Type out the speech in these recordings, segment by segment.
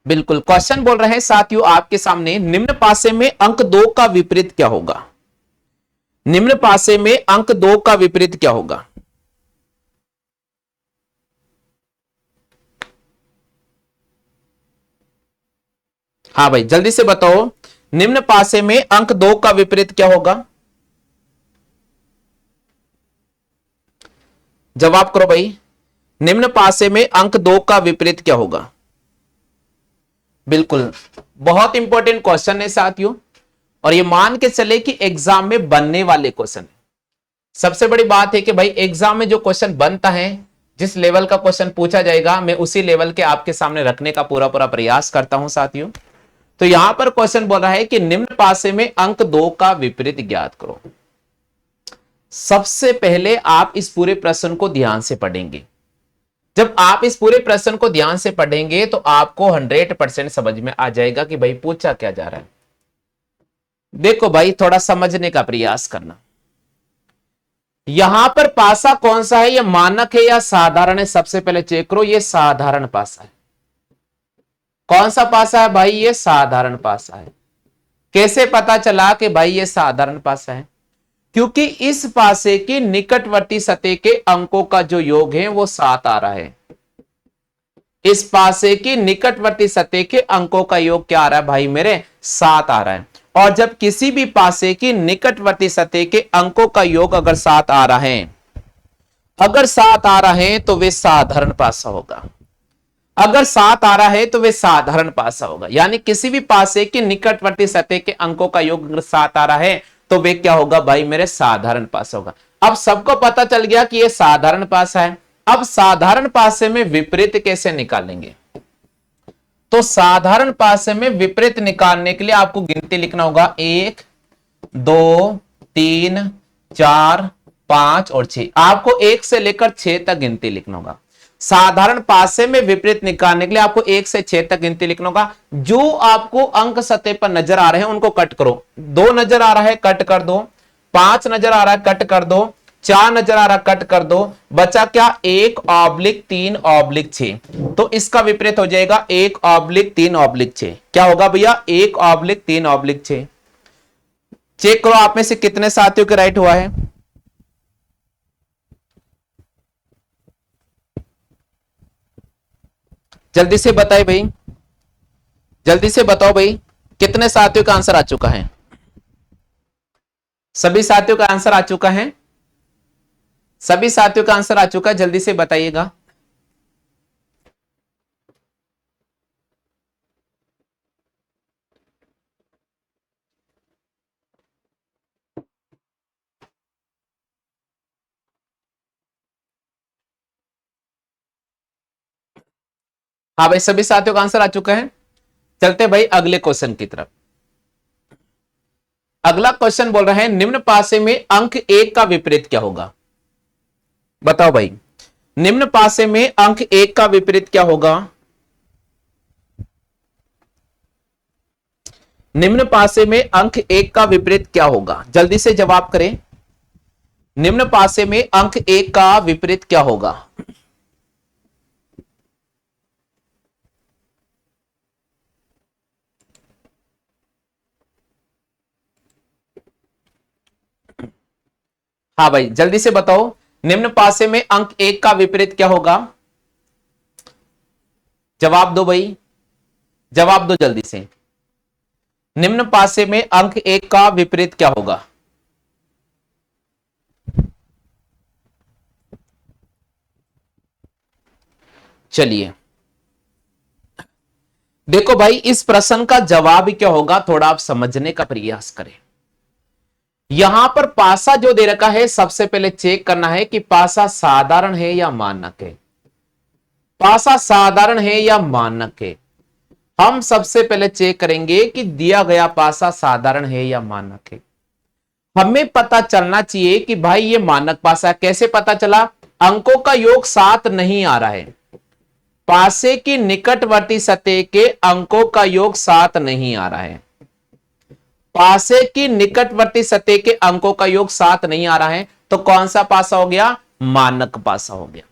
बिल्कुल, क्वेश्चन बोल रहे हैं साथियों आपके सामने, निम्न पासे में अंक 2 का विपरीत क्या होगा? निम्न पासे में अंक 2 का विपरीत क्या होगा? हाँ भाई जल्दी से बताओ, निम्न पासे में अंक 2 का विपरीत क्या होगा? जवाब करो भाई, निम्न पासे में अंक 2 का विपरीत क्या होगा? बिल्कुल, बहुत इंपॉर्टेंट क्वेश्चन है साथियों, और ये मान के चले कि एग्जाम में बनने वाले क्वेश्चन है। सबसे बड़ी बात है कि भाई एग्जाम में जो क्वेश्चन बनता है, जिस लेवल का क्वेश्चन पूछा जाएगा, मैं उसी लेवल के आपके सामने रखने का पूरा पूरा प्रयास करता हूं साथियों। तो यहां पर क्वेश्चन बोल रहा है कि निम्न पासे में अंक 2 का विपरीत ज्ञात करो। सबसे पहले आप इस पूरे प्रश्न को ध्यान से पढ़ेंगे। जब आप इस पूरे प्रश्न को ध्यान से पढ़ेंगे तो आपको 100% समझ में आ जाएगा कि भाई पूछा क्या जा रहा है। देखो भाई, थोड़ा समझने का प्रयास करना। यहां पर पासा कौन सा है, यह मानक है या साधारण है? सबसे पहले चेक करो, यह साधारण पासा है। कौन सा पासा है भाई? यह साधारण पासा है। कैसे पता चला कि भाई यह साधारण पासा है? क्योंकि इस पासे की निकटवर्ती सतह के अंकों का जो योग है वो 7 आ रहा है। इस पासे की निकटवर्ती सतह के अंकों का योग क्या आ रहा है भाई मेरे? 7 आ रहा है। और जब किसी भी पासे की निकटवर्ती सतह के अंकों का योग अगर 7 आ रहा है, अगर 7 आ रहा है तो वे साधारण पासा होगा। अगर 7 आ रहा है तो वे साधारण पासा होगा, यानी किसी भी पासे की निकटवर्ती सतह के अंकों का योग अगर 7 आ रहा है तो वे क्या होगा भाई मेरे? साधारण पासा होगा। अब सबको पता चल गया कि यह साधारण पासा है। अब साधारण पासे में विपरीत कैसे निकालेंगे? तो साधारण पासे में विपरीत निकालने के लिए आपको गिनती लिखना होगा, 1 2 3 4 5 और 6। आपको 1 से लेकर 6 तक गिनती लिखना होगा। साधारण पासे में विपरीत निकालने के लिए आपको 1 से 6 तक गिनती लिखना होगा। जो आपको अंक सतह पर नजर आ रहे हैं उनको कट करो। 2 नजर आ रहा है, कट कर दो। 5 नजर आ रहा है, कट कर दो। 4 नजर आ रहा, कट कर दो। बचा क्या? 1/3/6। तो इसका विपरीत हो जाएगा 1/3/6। क्या होगा भैया? 1/3/6। चेक करो आप में से कितने साथियों के राइट हुआ है। जल्दी से बताइए भाई, जल्दी से बताओ भाई, कितने साथियों का आंसर आ चुका है? सभी साथियों का आंसर आ चुका है? सभी साथियों का आंसर आ चुका है, जल्दी से बताइएगा। हाँ भाई, सभी साथियों का आंसर आ चुका है। चलते भाई अगले क्वेश्चन की तरफ। अगला क्वेश्चन बोल रहा है, निम्न पासे में अंक 1 का विपरीत क्या होगा? बताओ भाई, निम्न पासे में अंक 1 का विपरीत क्या होगा? निम्न पासे में अंक 1 का विपरीत क्या होगा? जल्दी से जवाब करें। निम्न पासे में अंक 1 का विपरीत क्या होगा? हाँ भाई जल्दी से बताओ, निम्न पासे में अंक 1 का विपरीत क्या होगा? जवाब दो भाई, जवाब दो जल्दी से। निम्न पासे में अंक 1 का विपरीत क्या होगा? चलिए देखो भाई, इस प्रश्न का जवाब क्या होगा थोड़ा आप समझने का प्रयास करें। यहां पर पासा जो दे रखा है, सबसे पहले चेक करना है कि पासा साधारण है या मानक है। पासा साधारण है या मानक है, हम सबसे पहले चेक करेंगे कि दिया गया पासा साधारण है या मानक है। हमें पता चलना चाहिए कि भाई ये मानक पासा है। कैसे पता चला? अंकों का योग 7 नहीं आ रहा है। पासे की निकटवर्ती सतह के अंकों का योग 7 नहीं आ रहा है। पासे की निकटवर्ती सतह के अंकों का योग 7 नहीं आ रहा है, तो कौन सा पासा हो गया? मानक पासा हो गया।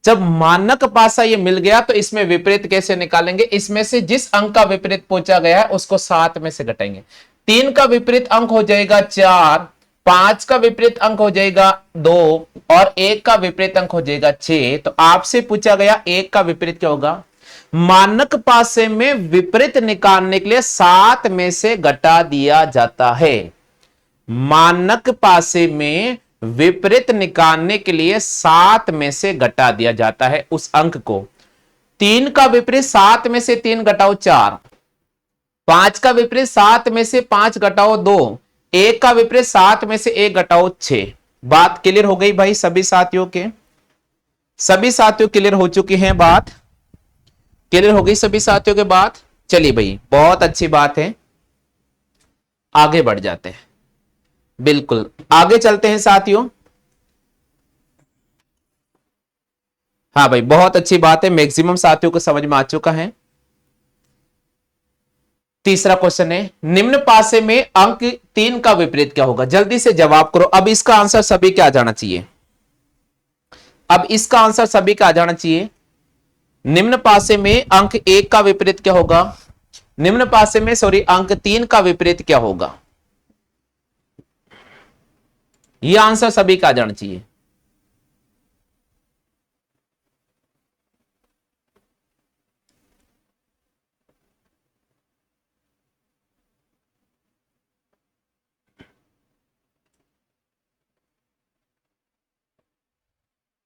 जब मानक पासा ये मिल गया तो इसमें विपरीत कैसे निकालेंगे? इसमें से जिस अंक का विपरीत पूछा गया है उसको 7 में से घटाएंगे। 3 का विपरीत अंक हो जाएगा 4, 5 का विपरीत अंक हो जाएगा 2 और 1 का विपरीत अंक हो जाएगा 6। तो आपसे पूछा गया 1 का विपरीत क्या होगा? मानक पासे में विपरीत निकालने के लिए 7 में से घटा दिया जाता है। मानक पासे में विपरीत निकालने के लिए 7 में से घटा दिया जाता है उस अंक को। 3 का विपरीत 7 में से 3 घटाओ 4, 5 का विपरीत 7 में से 5 घटाओ 2, 1 का विपरीत 7 में से 1 घटाओ 6। बात क्लियर हो गई भाई सभी साथियों के? सभी साथियों क्लियर हो चुकी है बात? क्लियर हो गई सभी साथियों के बात? चलिए भाई बहुत अच्छी बात है, आगे बढ़ जाते हैं। बिल्कुल आगे चलते हैं साथियों। हाँ भाई बहुत अच्छी बात है, मैक्सिमम साथियों को समझ में आ चुका है। तीसरा क्वेश्चन है, निम्न पासे में अंक 3 का विपरीत क्या होगा? जल्दी से जवाब करो। अब इसका आंसर सभी क्या जाना चाहिए? अब इसका आंसर सभी का आ जाना चाहिए। निम्न पासे में अंक 1 का विपरीत क्या होगा? निम्न पासे में सॉरी अंक 3 का विपरीत क्या होगा? यह आंसर सभी का आ जाना चाहिए।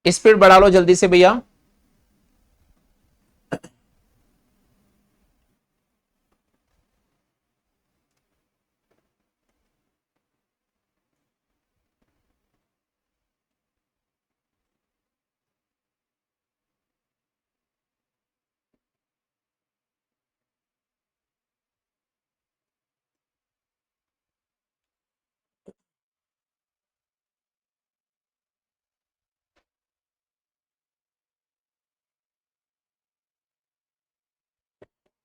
स्पीड बढ़ा लो जल्दी से भैया।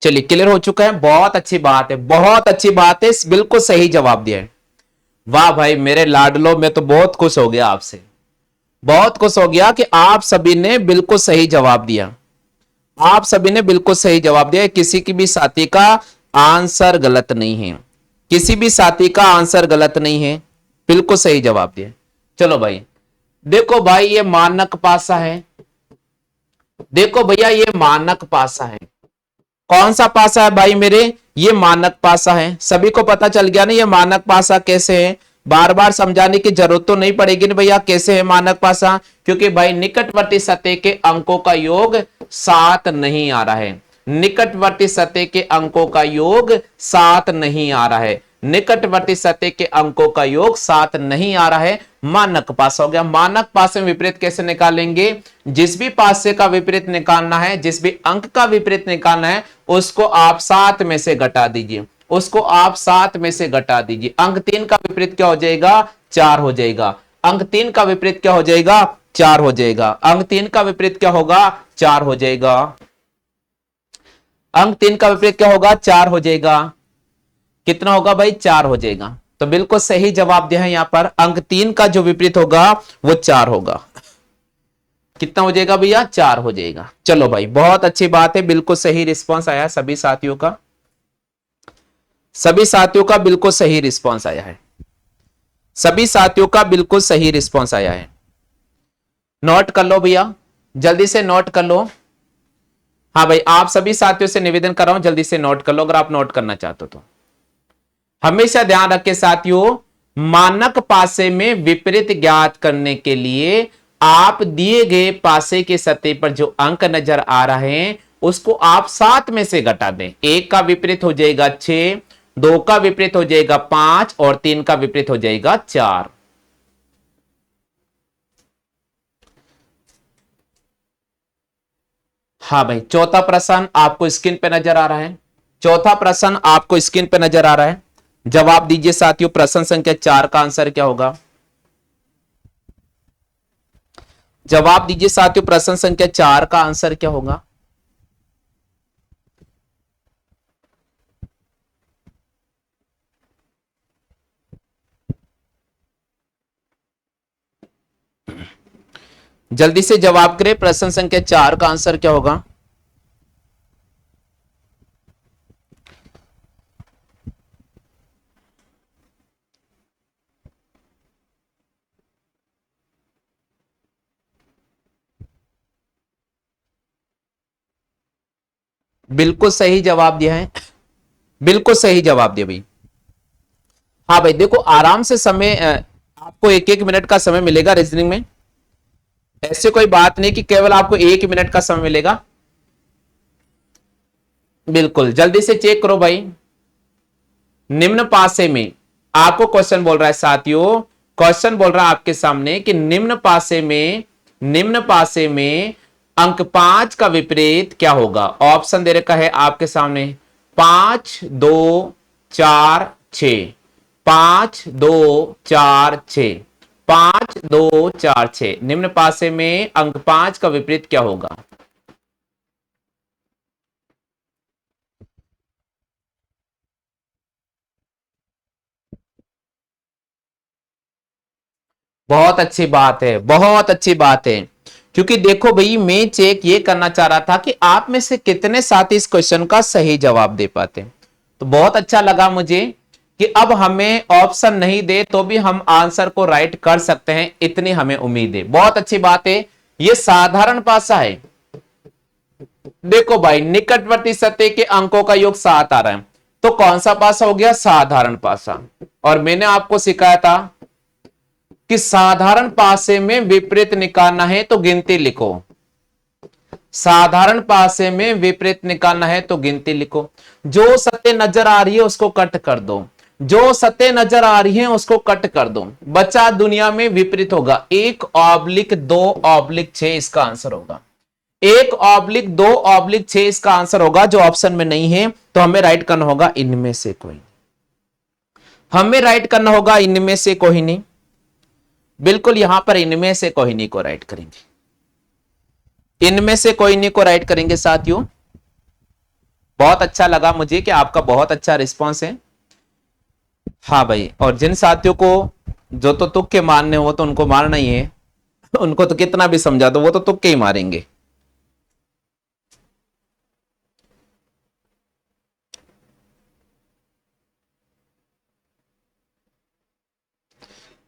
चलिए क्लियर हो चुका है, बहुत अच्छी बात है, बहुत अच्छी बात है, बिल्कुल सही जवाब दिया है। वाह भाई मेरे लाडलो, मैं तो बहुत खुश हो गया आपसे, बहुत खुश हो गया कि आप सभी ने बिल्कुल सही जवाब दिया। आप सभी ने बिल्कुल सही जवाब दिया, किसी की भी साथी का आंसर गलत नहीं है, किसी भी साथी का आंसर गलत नहीं है, बिल्कुल सही जवाब दिया। चलो भाई देखो भाई ये मानक पासा है, देखो भैया ये मानक पासा है। कौन सा पासा है भाई मेरे? ये मानक पासा है। सभी को पता चल गया ना ये मानक पासा कैसे है? बार बार समझाने की जरूरत तो नहीं पड़ेगी ना भैया कैसे है मानक पासा, क्योंकि भाई निकटवर्ती सतह के अंकों का योग 7 नहीं आ रहा है। निकटवर्ती सतह के अंकों का योग 7 नहीं आ रहा है। निकटवर्ती सतह के अंकों का योग 7 नहीं आ रहा है। मानक पासा हो गया। मानक पासे में विपरीत कैसे निकालेंगे? जिस भी पासे का विपरीत निकालना है, जिस भी अंक का विपरीत निकालना है, उसको आप 7 में से घटा दीजिए, उसको आप 7 में से घटा दीजिए। अंक 3 का विपरीत क्या हो जाएगा? 4 हो जाएगा। अंक 3 का विपरीत क्या हो जाएगा? 4 हो जाएगा। अंक 3 का विपरीत क्या होगा? 4 हो जाएगा। अंक 3 का विपरीत क्या होगा? 4 हो जाएगा। कितना होगा भाई? 4 हो जाएगा। तो बिल्कुल सही जवाब दिया है यहां पर, अंक 3 का जो विपरीत होगा वो 4 होगा। कितना हो जाएगा भैया? 4 हो जाएगा। चलो भाई बहुत अच्छी बात है, बिल्कुल सही रिस्पॉन्स आया सभी साथियों का, सभी साथियों का बिल्कुल सही रिस्पॉन्स आया है, सभी साथियों का बिल्कुल सही रिस्पॉन्स आया है। नोट कर लो भैया, जल्दी से नोट कर लो। हाँ भाई आप सभी साथियों से निवेदन कर रहा हूं जल्दी से नोट कर लो अगर आप नोट करना चाहते हो तो। हमेशा ध्यान रखें साथियों, मानक पासे में विपरीत ज्ञात करने के लिए आप दिए गए पासे के सतह पर जो अंक नजर आ रहे हैं उसको आप 7 में से घटा दें। 1 का विपरीत हो जाएगा 6, 2 का विपरीत हो जाएगा 5 और 3 का विपरीत हो जाएगा 4। हाँ भाई चौथा प्रश्न आपको स्क्रीन पे नजर आ रहा है, चौथा प्रश्न आपको स्क्रीन पे नजर आ रहा है। जवाब दीजिए साथियों, प्रश्न संख्या 4 का आंसर क्या होगा? जवाब दीजिए साथियों, प्रश्न संख्या 4 का आंसर क्या होगा? जल्दी से जवाब करें, प्रश्न संख्या 4 का आंसर क्या होगा? बिल्कुल सही जवाब दिया है, बिल्कुल सही जवाब दिया भाई। हाँ भाई देखो, आराम से समय आपको एक एक मिनट का समय मिलेगा रीजनिंग में। ऐसे कोई बात नहीं कि केवल आपको एक मिनट का समय मिलेगा। बिल्कुल जल्दी से चेक करो भाई। निम्न पासे में आपको क्वेश्चन बोल रहा है साथियों, क्वेश्चन बोल रहा है आपके सामने कि निम्न पासे में अंक 5 का विपरीत क्या होगा। ऑप्शन दे रखा है आपके सामने 5 2 4 6, 5 2 4 6, 5 2 4 6। निम्न पासे में अंक 5 का विपरीत क्या होगा? बहुत अच्छी बात है, बहुत अच्छी बात है। क्योंकि देखो भाई, मैं चेक ये करना चाह रहा था कि आप में से कितने साथी इस क्वेश्चन का सही जवाब दे पाते। तो बहुत अच्छा लगा मुझे कि अब हमें ऑप्शन नहीं दे तो भी हम आंसर को राइट कर सकते हैं, इतनी हमें उम्मीद है। बहुत अच्छी बात है। ये साधारण पासा है। देखो भाई, निकटवर्ती सतह के अंकों का योग 7 आ रहा है, तो कौन सा पासा हो गया? साधारण पासा। और मैंने आपको सिखाया था कि साधारण पासे में विपरीत निकालना है तो गिनती लिखो। साधारण पासे में विपरीत निकालना है तो गिनती लिखो। जो सत्य नजर आ रही है उसको कट कर दो, जो सत्य नजर आ रही है उसको कट कर दो। बचा दुनिया में विपरीत होगा 1/2/6, इसका आंसर होगा 1/2/6, इसका आंसर होगा। जो ऑप्शन में नहीं है तो हमें राइट करना होगा इनमें से कोई, हमें राइट करना होगा इनमें से कोई नहीं। बिल्कुल यहां पर इनमें से कोई नहीं को राइट करेंगे, इनमें से कोई नहीं को राइट करेंगे साथियों। बहुत अच्छा लगा मुझे कि आपका बहुत अच्छा रिस्पांस है। हाँ भाई, और जिन साथियों को जो तो तुक्के मारने हो तो उनको मारना ही है। उनको तो कितना भी समझा दो वो तो तुक्के ही मारेंगे।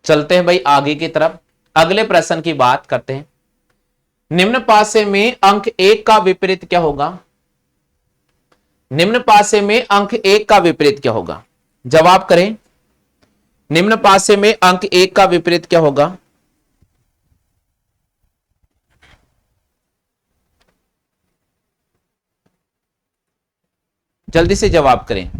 चलते हैं भाई आगे की तरफ, अगले प्रश्न की बात करते हैं। निम्न पासे में अंक 1 का विपरीत क्या होगा? निम्न पासे में अंक 1 का विपरीत क्या होगा? जवाब करें। निम्न पासे में अंक 1 का विपरीत क्या होगा? जल्दी से जवाब करें।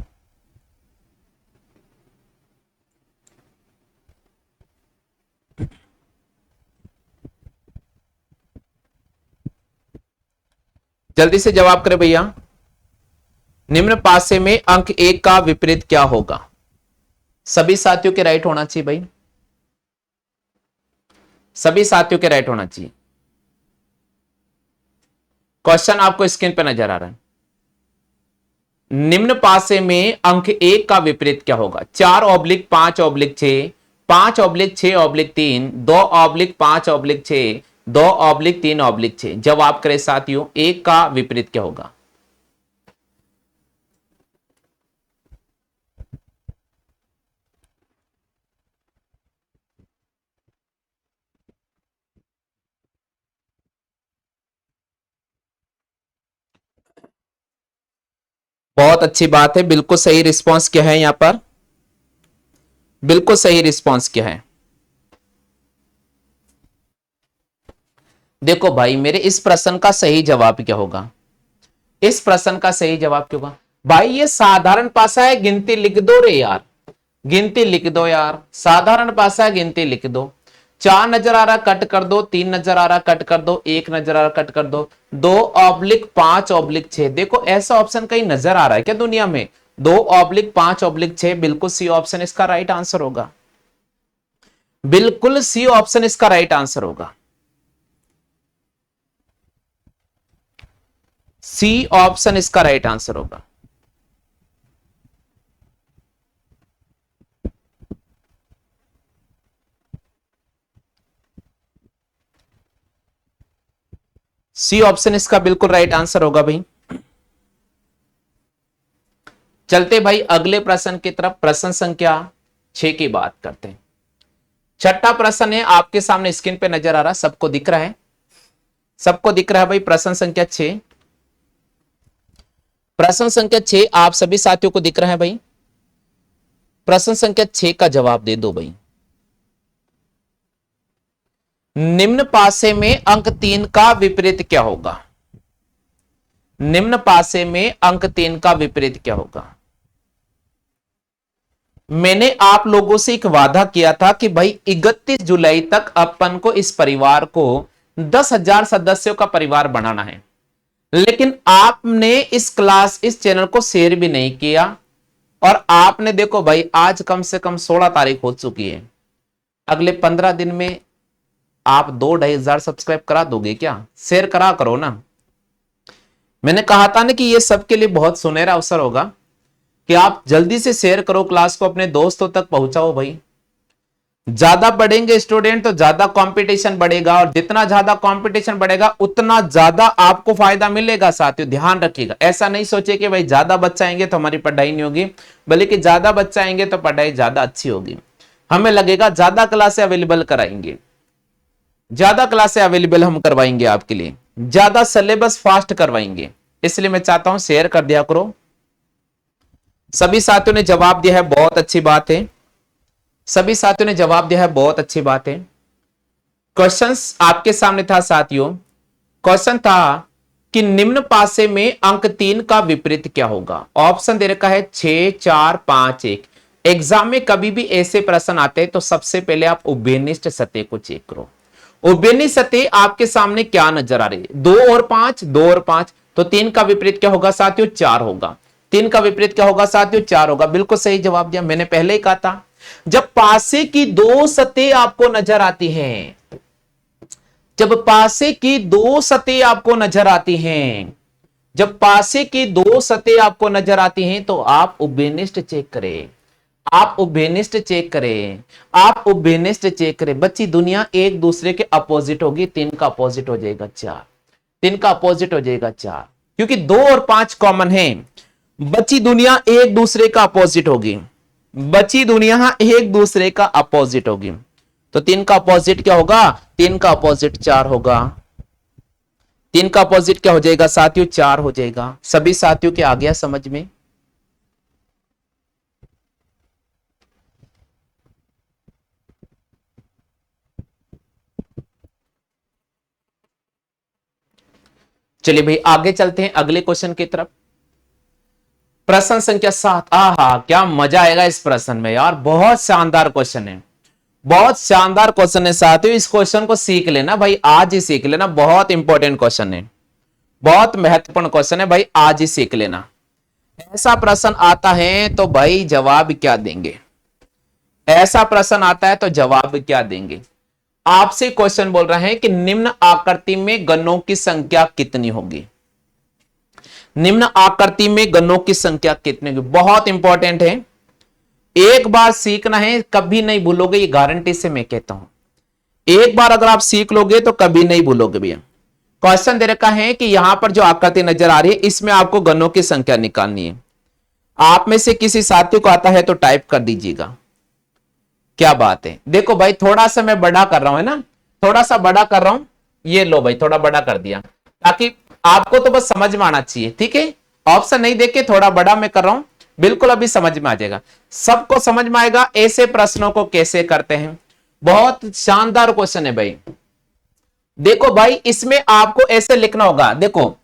जल्दी से जवाब करें भैया। निम्न पासे में अंक 1 का विपरीत क्या होगा? सभी साथियों के राइट होना चाहिए भाई, सभी साथियों के राइट होना चाहिए। क्वेश्चन आपको स्क्रीन पर नजर आ रहा है। निम्न पासे में अंक 1 का विपरीत क्या होगा? 4/5/6, 5/6/3, 2/5/6, 2/3/6। जवाब करें साथियों, 1 का विपरीत क्या होगा? बहुत अच्छी बात है, बिल्कुल सही रिस्पांस क्या है यहां पर? बिल्कुल सही रिस्पांस क्या है? देखो भाई, मेरे इस प्रश्न का सही जवाब क्या होगा? इस प्रश्न का सही जवाब क्या होगा? भाई ये साधारण पासा है, गिनती लिख दो रे यार, गिनती लिख दो यार। साधारण पासा है, गिनती लिख दो। 4 नजर आ रहा कट कर दो, 3 नजर आ रहा कट कर दो, 1 नजर आ रहा कट कर दो, 2/5/6। देखो ऐसा ऑप्शन कहीं नजर आ रहा है क्या दुनिया में? 2/5/6, बिल्कुल सी ऑप्शन इसका राइट आंसर होगा। बिल्कुल सी ऑप्शन इसका राइट आंसर होगा। सी ऑप्शन इसका राइट आंसर होगा। सी ऑप्शन इसका बिल्कुल राइट आंसर होगा भाई। चलते भाई अगले प्रश्न की तरफ, प्रश्न संख्या 6 की बात करते हैं। छठा प्रश्न है, आपके सामने स्क्रीन पे नजर आ रहा है, सबको दिख रहा है, सबको दिख रहा है भाई। प्रश्न संख्या 6, प्रश्न संख्या 6 आप सभी साथियों को दिख रहा है भाई। प्रश्न संख्या 6 का जवाब दे दो भाई। निम्न पासे में अंक 3 का विपरीत क्या होगा? निम्न पासे में अंक 3 का विपरीत क्या होगा? मैंने आप लोगों से एक वादा किया था कि भाई 31 जुलाई तक अपन को इस परिवार को 10,000 सदस्यों का परिवार बनाना है, लेकिन आपने इस चैनल को शेयर भी नहीं किया। और आपने देखो भाई आज कम से कम 16 तारीख हो चुकी है, अगले 15 दिन में आप 2-2,500 सब्सक्राइब करा दोगे क्या? शेयर करा करो ना। मैंने कहा था ना कि ये सबके लिए बहुत सुनहरा अवसर होगा कि आप जल्दी से शेयर करो, क्लास को अपने दोस्तों तक पहुंचाओ भाई। ज्यादा बढ़ेंगे स्टूडेंट तो ज्यादा कंपटीशन बढ़ेगा, और जितना ज्यादा कंपटीशन बढ़ेगा उतना ज्यादा आपको फायदा मिलेगा। साथियों ध्यान रखिएगा, ऐसा नहीं सोचे कि भाई ज्यादा बच्चे आएंगे तो हमारी पढ़ाई नहीं होगी, बल्कि ज्यादा बच्चे आएंगे तो पढ़ाई ज्यादा अच्छी होगी। हमें लगेगा ज्यादा क्लासें अवेलेबल कराएंगे, ज्यादा क्लासें अवेलेबल हम करवाएंगे आपके लिए, ज्यादा सिलेबस फास्ट करवाएंगे। इसलिए मैं चाहता हूं शेयर कर दिया करो। सभी साथियों ने जवाब दिया है, बहुत अच्छी बात है। सभी साथियों ने जवाब दिया है, बहुत अच्छी बात है। क्वेश्चंस आपके सामने था साथियों, क्वेश्चन था कि निम्न पासे में अंक 3 का विपरीत क्या होगा? ऑप्शन दे रखा है 6, 4, 5, 1। एग्जाम में कभी भी ऐसे प्रश्न आते हैं तो सबसे पहले आप उभयनिष्ठ सतह को चेक करो। उभयनिष्ठ सतह आपके सामने क्या नजर आ रही है? 2 और 5, 2 और 5, तो 3 का विपरीत क्या होगा साथियों? 4 होगा। 3 का विपरीत क्या होगा साथियों? 4 होगा। बिल्कुल सही जवाब दिया, मैंने पहले ही कहा था। जब पासे की 2 सतह आपको नजर आती हैं, जब पासे की 2 सतह आपको नजर आती हैं, जब पासे की 2 सतह आपको नजर आती हैं, तो आप उभयनिष्ठ चेक करें, आप उभयनिष्ठ चेक करें, आप उभयनिष्ठ चेक करें। बच्ची दुनिया एक दूसरे के अपोजिट होगी, 3 का अपोजिट हो जाएगा 4, 3 का अपोजिट हो जाएगा 4, क्योंकि 2 और 5 कॉमन है। बची दुनिया एक दूसरे का अपोजिट होगी, बची दुनिया एक दूसरे का अपोजिट होगी, तो 3 का अपोजिट क्या होगा? 3 का अपोजिट 4 होगा। 3 का अपोजिट क्या हो जाएगा साथियों? 4 हो जाएगा। सभी साथियों के आ गया समझ में? चलिए भाई आगे चलते हैं अगले क्वेश्चन की तरफ। प्रश्न संख्या 7। आहा क्या मजा आएगा इस प्रश्न में यार, बहुत शानदार क्वेश्चन है, बहुत शानदार क्वेश्चन है साथियों। इस क्वेश्चन को सीख लेना भाई, आज ही सीख लेना, बहुत इंपॉर्टेंट क्वेश्चन है, बहुत महत्वपूर्ण क्वेश्चन है भाई, आज ही सीख लेना। ऐसा प्रश्न आता है तो भाई जवाब क्या देंगे? ऐसा प्रश्न आता है तो जवाब क्या देंगे? आपसे क्वेश्चन बोल रहे हैं कि निम्न आकृति में गणों की संख्या कितनी होगी? निम्न आकृति में गणों की संख्या कितनी होगी? बहुत इंपॉर्टेंट है, एक बार सीखना है, कभी नहीं भूलोगे, ये गारंटी से मैं कहता हूं। एक बार अगर आप सीख लोगे तो कभी नहीं भूलोगे भैया। क्वेश्चन दे रखा है कि यहां पर जो आकृति नजर आ रही है इसमें आपको गणों की संख्या निकालनी है। आप में से किसी साथी को आता है तो टाइप कर दीजिएगा। क्या बात है, देखो भाई थोड़ा सा मैं बड़ा कर रहा हूं, है ना, थोड़ा सा बड़ा कर रहा हूं, ये लो भाई थोड़ा बड़ा कर दिया, ताकि आपको तो बस समझ में आना चाहिए, ठीक है। ऑप्शन नहीं देके थोड़ा बड़ा मैं कर रहा हूं, बिल्कुल अभी समझ में आ जाएगा, सबको समझ में आएगा ऐसे प्रश्नों को कैसे करते हैं। बहुत शानदार क्वेश्चन है भाई। देखो भाई इसमें आपको ऐसे लिखना होगा, देखो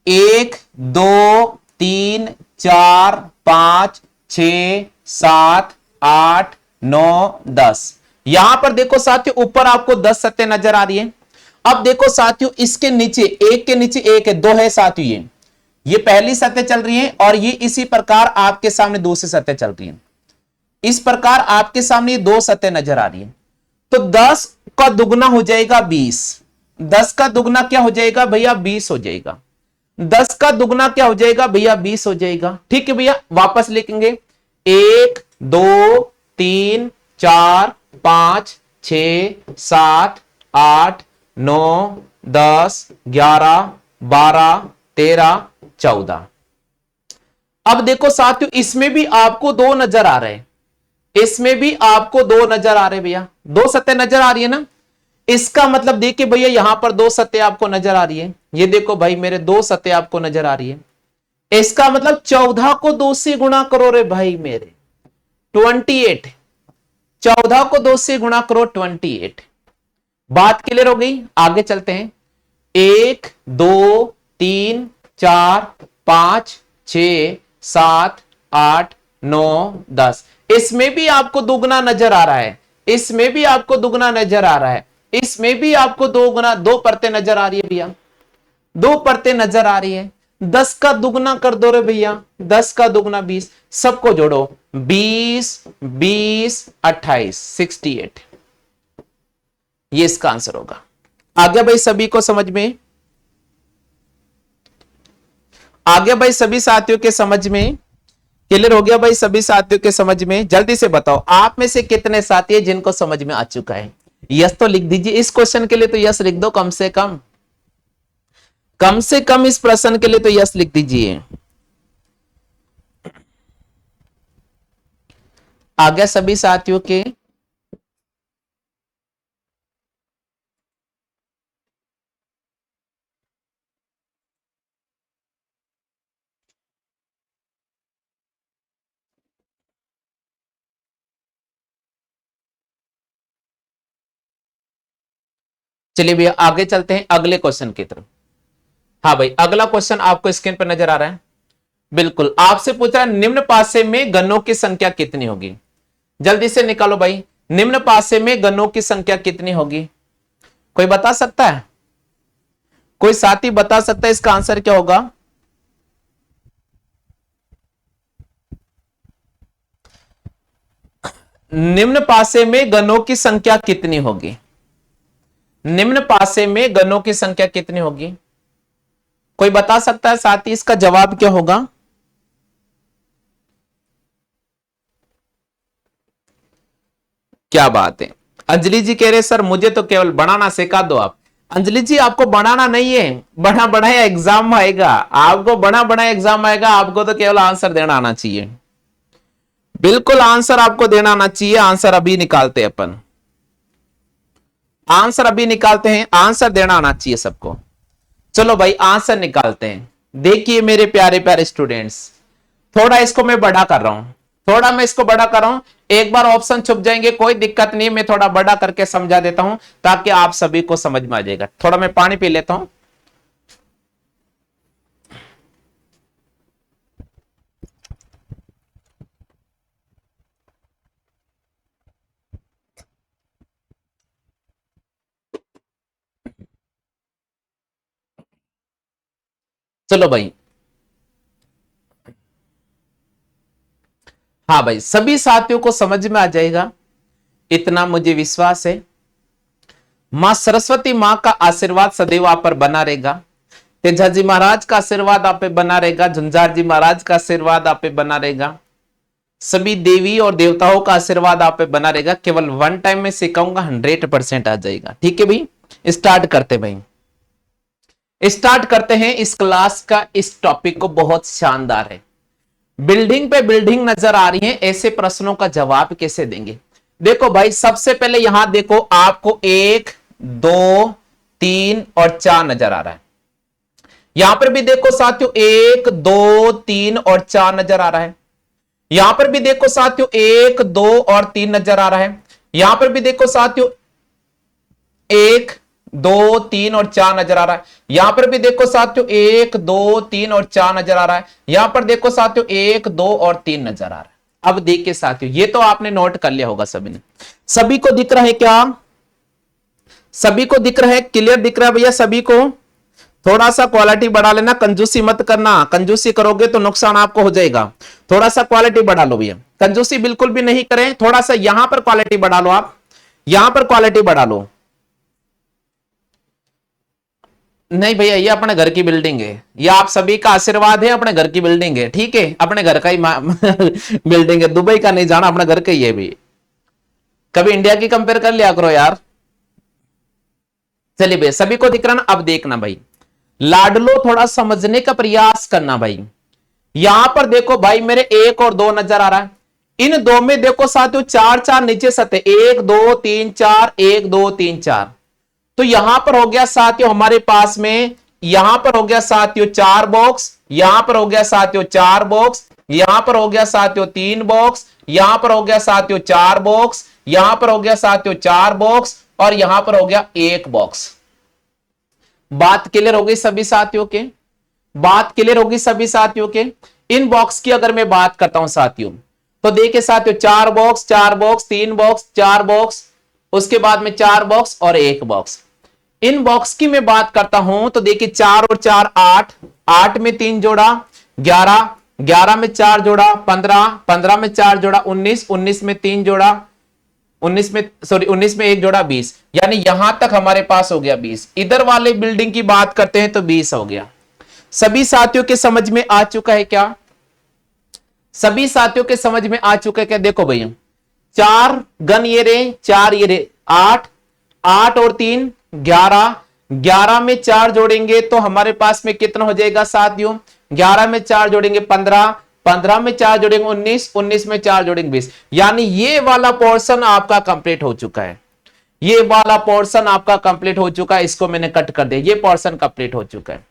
1 2 3 4 5 6 7 8 9 10। यहां पर देखो साथियों ऊपर आपको 10 सत्य नजर आ रही है। अब देखो साथियों इसके नीचे एक के नीचे एक है, 2 है साथियों, ये पहली सत्य चल रही है और ये इसी प्रकार आपके सामने दूसरी सत्य चल रही है। इस प्रकार आपके सामने 2 सत्य नजर आ रही है, तो 10 का दुगना हो जाएगा 20। 10 का दुगना क्या हो जाएगा भैया? 20 हो जाएगा। 10 का दुगना क्या हो जाएगा भैया? 20 हो जाएगा। ठीक है भैया, वापस लिखेंगे 1 2 3 4 5 6 7 8 9 10, 11, 12, 13, 14। अब देखो साथियों, इसमें भी आपको दो नजर आ रहे हैं, इसमें भी आपको दो नजर आ रहे भैया, दो सत्य नजर आ रही है ना। इसका मतलब देखिए भैया, यहां पर दो सत्य आपको नजर आ रही है, ये देखो भाई मेरे दो सत्य आपको नजर आ रही है। इसका मतलब 14 को 2 से गुणा करो रे भाई मेरे, 28। 14 को 2 से गुणा करो, 28। बात क्लियर हो गई, आगे चलते हैं। 1, 2, 3, 4, 5, 6, 7, 8, 9, 10। इसमें भी आपको दुगना नजर आ रहा है, इसमें भी आपको दुगना नजर आ रहा है, इसमें भी आपको दो गुना, दो परतें नजर आ रही है भैया, दो परतें नजर आ रही है। 10 का दुगना कर दो रे भैया, 10 का दुगना 20, सबको जोड़ो, 20, 20, 28, 68। ये इसका आंसर होगा। आ गया भाई सभी को समझ में, आ गया भाई सभी साथियों के समझ में, क्लियर हो गया भाई सभी साथियों के समझ में। जल्दी से बताओ आप में से कितने साथी है जिनको समझ में आ चुका है। यस तो लिख दीजिए, इस क्वेश्चन के लिए तो यस लिख दो, कम से कम, कम से कम इस प्रश्न के लिए तो यस लिख दीजिए। आ गया सभी साथियों के। चलिए भैया आगे चलते हैं अगले क्वेश्चन की तरफ। हाँ भाई अगला क्वेश्चन आपको स्क्रीन पर नजर आ रहा है, बिल्कुल आपसे पूछा निम्न पासे में गन्नों की संख्या कितनी होगी। जल्दी से निकालो भाई, निम्न पासे में गन्नों की संख्या कितनी होगी, कोई बता सकता है, कोई साथी बता सकता है इसका आंसर क्या होगा। निम्न पासे में गन्नों की संख्या कितनी होगी, निम्न पासे में गन्नों की संख्या कितनी होगी, कोई बता सकता है साथी इसका जवाब क्या होगा। क्या बात है, अंजलि जी कह रहे सर मुझे तो केवल बनाना सिखा दो आप। अंजलि जी आपको बनाना नहीं है, बना बनाया एग्जाम आएगा, आपको बना बनाया एग्जाम आएगा, आपको तो केवल आंसर देना आना चाहिए, बिल्कुल आंसर आपको देना आना चाहिए। आंसर अभी निकालते हैं अपन, आंसर अभी निकालते हैं, आंसर देना आना चाहिए सबको। चलो भाई आंसर निकालते हैं। देखिए मेरे प्यारे प्यारे स्टूडेंट्स, थोड़ा इसको मैं बड़ा कर रहा हूं, थोड़ा मैं इसको बड़ा कर रहा हूं, एक बार ऑप्शन छुप जाएंगे कोई दिक्कत नहीं, मैं थोड़ा बड़ा करके समझा देता हूं ताकि आप सभी को समझ में आ जाएगा। थोड़ा मैं पानी पी लेता हूं। चलो भाई, हाँ भाई सभी साथियों को समझ में आ जाएगा, इतना मुझे विश्वास है। मां सरस्वती मां का आशीर्वाद सदैव आप पर बना रहेगा, तेजा जी महाराज का आशीर्वाद आप पे बना रहेगा, झुंझार जी महाराज का आशीर्वाद आप पे बना रहेगा, सभी देवी और देवताओं का आशीर्वाद आप पे बना रहेगा। केवल वन टाइम में सिखाऊंगा, 100% आ जाएगा। ठीक है भाई, स्टार्ट करते भाई, स्टार्ट करते हैं इस क्लास का। इस टॉपिक को बहुत शानदार है, बिल्डिंग पे बिल्डिंग नजर आ रही है, ऐसे प्रश्नों का जवाब कैसे देंगे। देखो भाई सबसे पहले यहां देखो, आपको 1, 2, 3 और 4 नजर आ रहा है। यहां पर भी देखो साथियों 1, 2, 3 और 4 नजर आ रहा है। यहां पर भी देखो साथियों 1, 2 और 3 नजर आ रहा है। यहां पर भी देखो साथियों 1, 2, 3 और 4 नजर आ रहा है। यहां पर भी देखो साथियों 1, 2, 3 और 4 नजर आ रहा है। यहां पर देखो साथियों 1, 2 और 3 नजर आ रहा है। अब देखिए साथियों, ये तो आपने नोट कर लिया होगा सभी ने, सभी को दिख रहा है क्या, सभी को दिख रहा है, क्लियर दिख रहा है भैया सभी को। थोड़ा सा क्वालिटी बढ़ा लेना, कंजूसी मत करना, कंजूसी करोगे तो नुकसान आपको हो जाएगा। थोड़ा सा क्वालिटी बढ़ा लो भैया, कंजूसी बिल्कुल भी नहीं करें, थोड़ा सा यहां पर क्वालिटी बढ़ा लो, आप यहां पर क्वालिटी बढ़ा लो। नहीं भैया ये अपने घर की बिल्डिंग है, ये आप सभी का आशीर्वाद है, अपने घर की बिल्डिंग है। ठीक है, अपने घर का ही बिल्डिंग है, दुबई का नहीं जाना, अपने घर का ही है भी। कभी इंडिया की कंपेयर कर लिया करो यार। चलिए भैया, सभी को दिख रहा ना? अब देखना भाई, लाडलो थोड़ा समझने का प्रयास करना भाई। यहां पर देखो भाई, मेरे 1 और 2 नजर आ रहा है। इन दो में देखो साथियों, 4 नीचे सतह, 1 2 3 4, 1 2 3 4। तो यहां पर हो गया साथियों हमारे पास में, यहां पर हो गया साथियों 4 बॉक्स, यहां पर हो गया साथियों 4 बॉक्स, यहां पर हो गया साथियों 3 बॉक्स, यहां पर हो गया साथियों 4 बॉक्स, यहां पर हो गया साथियों 4 बॉक्स, और यहां पर हो गया 1 बॉक्स। बात क्लियर हो गई सभी साथियों के? बात क्लियर होगी सभी साथियों के? इन बॉक्स की अगर मैं बात करता हूं साथियों, तो देखिए साथियों, 4 बॉक्स, 4 बॉक्स, 3 बॉक्स, 4 बॉक्स, उसके बाद में 4 बॉक्स और 1 बॉक्स। इन बॉक्स की मैं बात करता हूं तो देखिए 4 और 4 8, 8 में 3 जोड़ा 11, 11 में 4 जोड़ा 15, 15 में 4 जोड़ा 19, 19 में 3 जोड़ा 19 में, सॉरी 19 में 1 जोड़ा 20, यानी यहां तक हमारे पास हो गया 20। इधर वाले बिल्डिंग की बात करते हैं तो 20 हो गया। सभी साथियों के समझ में आ चुका है क्या? सभी साथियों के समझ में आ चुका है क्या? देखो भैया, 4 गन ये रे, 4 ये रे, 8, 8 और 3 11, 11 में 4 जोड़ेंगे तो हमारे पास में कितना हो जाएगा साथियों? 11 में 4 जोड़ेंगे 15, 15 में 4 जोड़ेंगे 19, 19 में 4 जोड़ेंगे 20। यानी ये वाला पोर्शन आपका कंप्लीट हो चुका है। ये वाला पोर्शन आपका कंप्लीट हो चुका है। इसको मैंने कट कर दिया, ये पोर्शन कंप्लीट हो चुका है।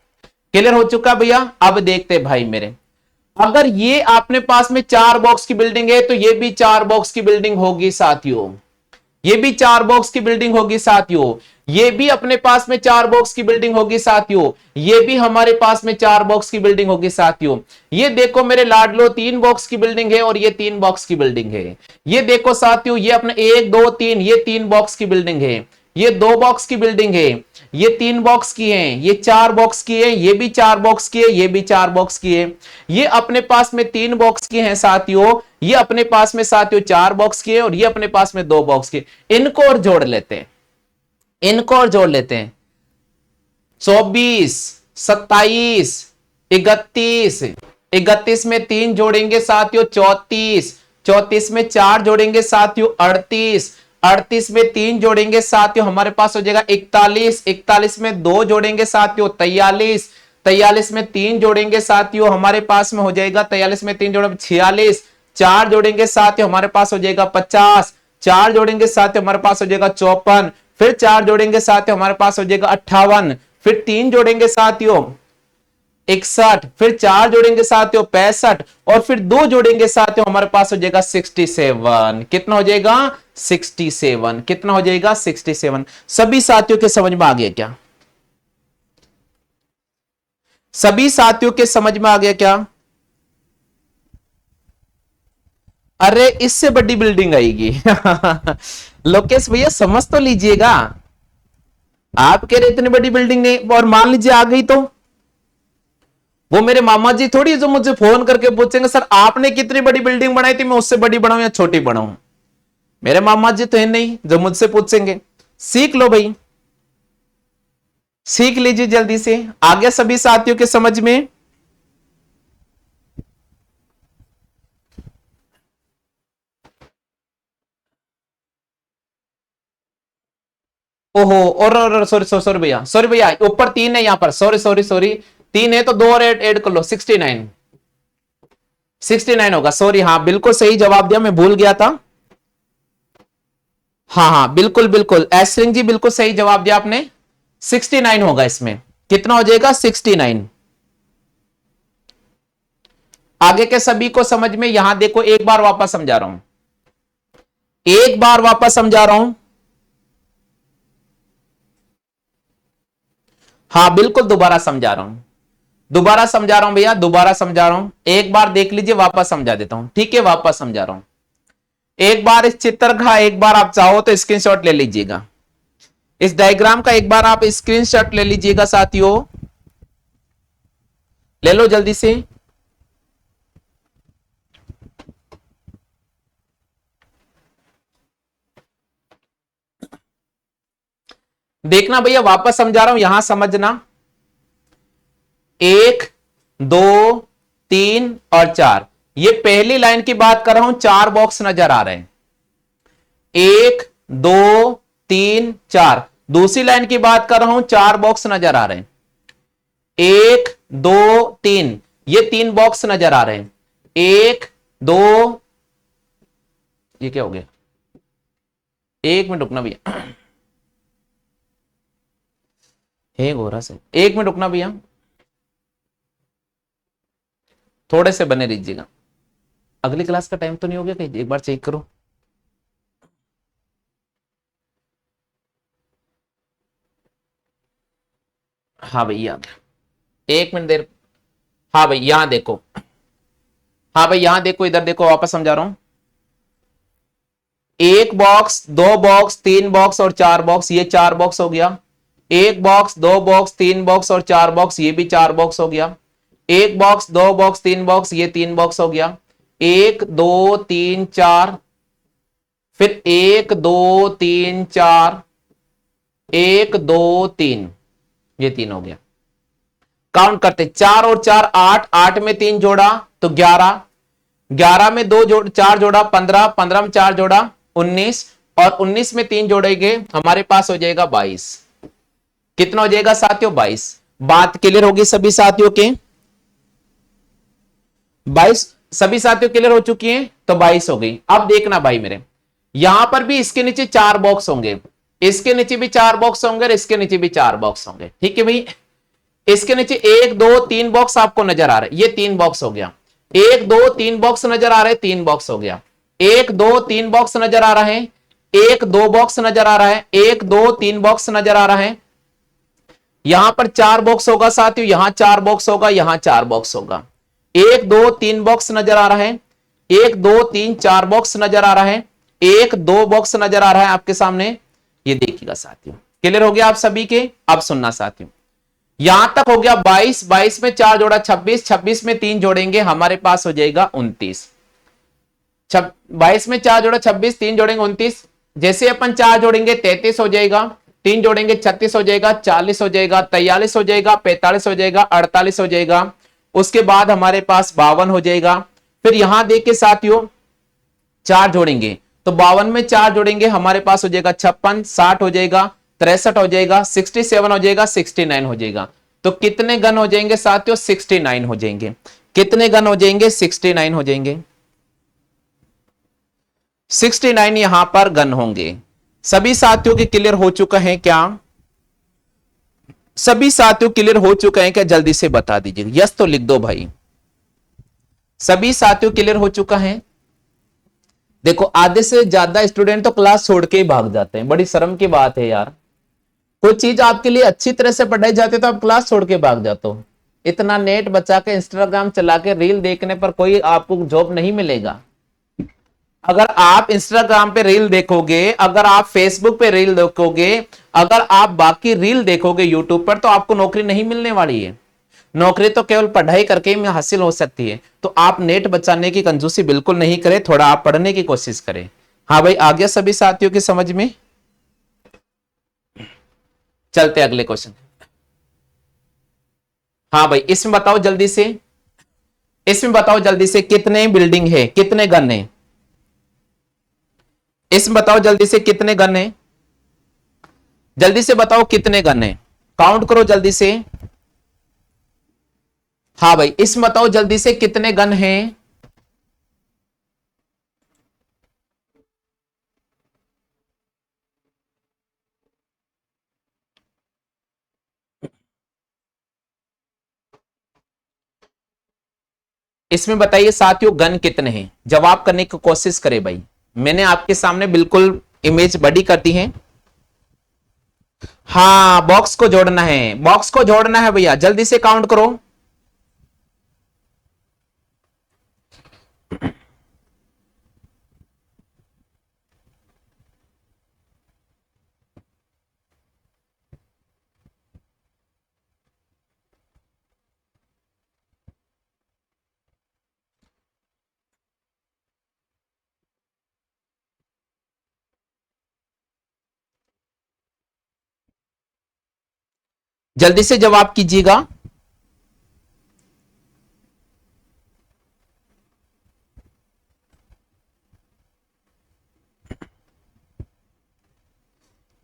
क्लियर हो चुका भैया? अब देखते भाई मेरे, अगर ये आपने पास में 4 बॉक्स की बिल्डिंग है तो ये भी 4 बॉक्स की बिल्डिंग होगी साथियों। ये भी 4 बॉक्स की बिल्डिंग होगी साथियों। ये भी अपने पास में 4 बॉक्स की बिल्डिंग होगी साथियों। ये भी हमारे पास में 4 बॉक्स की बिल्डिंग होगी साथियों। ये देखो मेरे लाडलो, 3 बॉक्स की बिल्डिंग है और ये 3 बॉक्स की बिल्डिंग है। ये देखो साथियों, ये अपने 1 2 3, ये 3 बॉक्स की बिल्डिंग है। ये 2 बॉक्स की बिल्डिंग है। ये 3 बॉक्स की है, ये 4 बॉक्स की है, ये भी 4 बॉक्स की है, ये भी 4 बॉक्स की है। ये अपने पास में 3 बॉक्स की है साथियों। ये अपने पास में साथियों 4 बॉक्स की है और ये अपने पास में 2 बॉक्स की। इनको और जोड़ लेते हैं, इनको और जोड़ लेते हैं। 24 27 31, 31 में 3 जोड़ेंगे साथियों 34, 34 में 4 जोड़ेंगे साथियों 38, 38 में 3 जोड़ेंगे साथियों हमारे पास हो जाएगा 41, 41 में 2 जोड़ेंगे साथियों 43, 43 में 3 जोड़ेंगे साथियों हमारे पास में हो जाएगा 43 में 3 जोड़े 46, 4 जोड़ेंगे साथियों हमारे पास हो जाएगा 50, 4 जोड़ेंगे साथियों हमारे पास हो जाएगा 54, फिर 4 जोड़ेंगे साथियों हमारे पास हो जाएगा 58, फिर 3 जोड़ेंगे साथियों 61, फिर 4 जोड़ेंगे साथियों 65, और फिर 2 जोड़ेंगे साथियों हमारे पास हो जाएगा 67। कितना हो जाएगा? 67। कितना हो जाएगा? 67। सभी साथियों के समझ में आ गया क्या? सभी साथियों के समझ में आ गया क्या? अरे इससे बड़ी बिल्डिंग आएगी। लोकेश भैया समझ तो लीजिएगा। आप कह रहे इतनी बड़ी बिल्डिंग नहीं, और मान लीजिए आ गई तो वो मेरे मामा जी थोड़ी जो मुझे फोन करके पूछेंगे सर आपने कितनी बड़ी बिल्डिंग बनाई थी, मैं उससे बड़ी बनाऊं या छोटी बनाऊं। मेरे मामा जी तो है नहीं जो मुझसे पूछेंगे। सीख लो भाई, सीख लीजिए जल्दी से। आ गया सभी साथियों के समझ में? ओहो, और सॉरी सॉरी सॉरी भैया, सॉरी भैया, ऊपर 3 है यहाँ पर, सॉरी सॉरी सॉरी, 3 है तो 2 और ऐड कर लो, 69, 69 होगा। सॉरी, हाँ बिल्कुल सही जवाब दिया, मैं भूल गया था। हाँ हाँ बिल्कुल बिल्कुल, एस सिंह जी बिल्कुल सही जवाब दिया आपने। 69 होगा इसमें। कितना हो जाएगा? 69। आगे के सभी को समझ में? यहां देखो एक बार वापस समझा रहा हूं, एक बार वापस समझा रहा हूं। हाँ बिल्कुल दोबारा समझा रहा हूं, दोबारा समझा रहा हूं भैया, दोबारा समझा रहा हूं। एक बार देख लीजिए, वापस समझा देता हूं, ठीक है? वापस समझा रहा हूं। एक बार इस चित्र का एक बार आप चाहो तो स्क्रीनशॉट ले लीजिएगा, इस डायग्राम का एक बार आप स्क्रीनशॉट ले लीजिएगा साथियों, ले लो जल्दी से। देखना भैया, वापस समझा रहा हूं, यहां समझना। 1 2 3 और 4, ये पहली लाइन की बात कर रहा हूं। 4 बॉक्स नजर आ रहे हैं, 1 2 3 4। दूसरी लाइन की बात कर रहा हूं, 4 बॉक्स नजर आ रहे हैं, 1 2 3, ये 3 बॉक्स नजर आ रहे हैं, 1 2, ये क्या हो गया, 1 मिनट रुकना भैया, हे गोरा से 1 मिनट रुकना भैया, थोड़े से बने रहिएगा। अगली क्लास का टाइम तो नहीं हो गया कहीं, एक बार चेक करो। हाँ भाई आ गया, 1 मिनट देर। हाँ भाई यहां देखो, हाँ भाई यहां देखो, इधर देखो, वापस समझा रहा हूं। 1 बॉक्स 2 बॉक्स 3 बॉक्स और 4 बॉक्स, ये 4 बॉक्स हो गया। 1 बॉक्स 2 बॉक्स 3 बॉक्स और 4 बॉक्स, ये भी 4 बॉक्स हो गया। 1 बॉक्स 2 बॉक्स 3 बॉक्स, ये 3 बॉक्स हो गया। 1 2 3 4, फिर 1 2 3 4, 1 2 3, ये 3 हो गया। काउंट करते, 4 और 4 8, 8 में 3 जोड़ा तो 11, 11 में 2 जोड़ 4 जोड़ा 15, 15 में 4 जोड़ा 19, और 19 में 3 जोड़ेंगे हमारे पास हो जाएगा 22। कितना हो जाएगा साथियों, 22। बात क्लियर होगी सभी साथियों के, 22 सभी साथियों क्लियर हो चुकी है, तो 22 हो गई। अब देखना भाई मेरे, यहां पर भी इसके नीचे 4 बॉक्स होंगे, इसके नीचे भी 4 बॉक्स होंगे, और इसके नीचे भी 4 बॉक्स होंगे, ठीक है भाई। इसके नीचे 1 2 3 बॉक्स आपको नजर आ रहे हैं, ये 3 बॉक्स हो गया। 1 2 3 बॉक्स नजर आ रहे हैं, 3 बॉक्स हो गया। 1 2 3 बॉक्स नजर आ रहे हैं, 1 2 बॉक्स नजर आ रहा है, 1 2 3 बॉक्स नजर आ रहा है। यहां पर 4 बॉक्स होगा साथियों, यहां 4 बॉक्स होगा, यहां 4 बॉक्स होगा। 1 2 3 बॉक्स नजर आ रहा है, 1 2 3 4 बॉक्स नजर आ रहा है, 1 2 बॉक्स नजर आ रहा है आपके सामने। ये देखिएगा साथियों, क्लियर हो गया आप सभी के। अब सुनना साथियों, यहां तक हो गया 22, 22 में 4 जोड़ा 26, 26 में 3 जोड़ेंगे हमारे पास हो जाएगा 29। 22 में 4 जोड़ा 26, 3 जोड़ेंगे 29, जैसे अपन 4 जोड़ेंगे 33 हो जाएगा, 3 जोड़ेंगे 36 हो जाएगा, 40 हो जाएगा, 43 हो जाएगा, 45 हो जाएगा, 48 हो जाएगा। उसके बाद हमारे पास 52 हो जाएगा। फिर यहां देख के साथियों 4 जोड़ेंगे, तो 52 में 4 जोड़ेंगे हमारे पास हो जाएगा 56, 60 हो जाएगा, 63 हो जाएगा, 67 हो जाएगा, 69 हो जाएगा। तो कितने गन हो जाएंगे साथियों, 69 हो जाएंगे। कितने गन हो जाएंगे, 69 हो जाएंगे। 69 यहां पर गन होंगे। सभी साथियों के क्लियर हो चुका है क्या, सभी साथियों क्लियर हो चुका है क्या, जल्दी से बता दीजिए, यस तो लिख दो भाई। सभी साथियों क्लियर हो चुका है। देखो आधे से ज्यादा स्टूडेंट तो क्लास छोड़ के ही भाग जाते हैं, बड़ी शर्म की बात है यार। कोई चीज आपके लिए अच्छी तरह से पढ़ाई जाती है तो आप क्लास छोड़ के भाग जाते हो। इतना नेट बचा के इंस्टाग्राम चला के रील देखने पर कोई आपको जॉब नहीं मिलेगा। अगर आप इंस्टाग्राम पे रील देखोगे, अगर आप फेसबुक पे रील देखोगे, अगर आप बाकी रील देखोगे यूट्यूब पर, तो आपको नौकरी नहीं मिलने वाली है। नौकरी तो केवल पढ़ाई करके ही हासिल हो सकती है। तो आप नेट बचाने की कंजूसी बिल्कुल नहीं करें, थोड़ा आप पढ़ने की कोशिश करें। हाँ भाई आ गया सभी साथियों की समझ में। चलते अगले क्वेश्चन। हाँ भाई इसमें बताओ जल्दी से, इसमें बताओ जल्दी से कितने बिल्डिंग है, कितने गन है, इसमें बताओ जल्दी से कितने गन है, जल्दी से बताओ कितने गन है, काउंट करो जल्दी से। हाँ भाई इसमें बताओ जल्दी से कितने गन हैं। इसमें बताइए साथियों गन कितने हैं, जवाब करने की कोशिश करें भाई। मैंने आपके सामने बिल्कुल इमेज बड़ी कर दी है। हाँ बॉक्स को जोड़ना है, बॉक्स को जोड़ना है भैया, जल्दी से काउंट करो। जल्दी से जवाब कीजिएगा।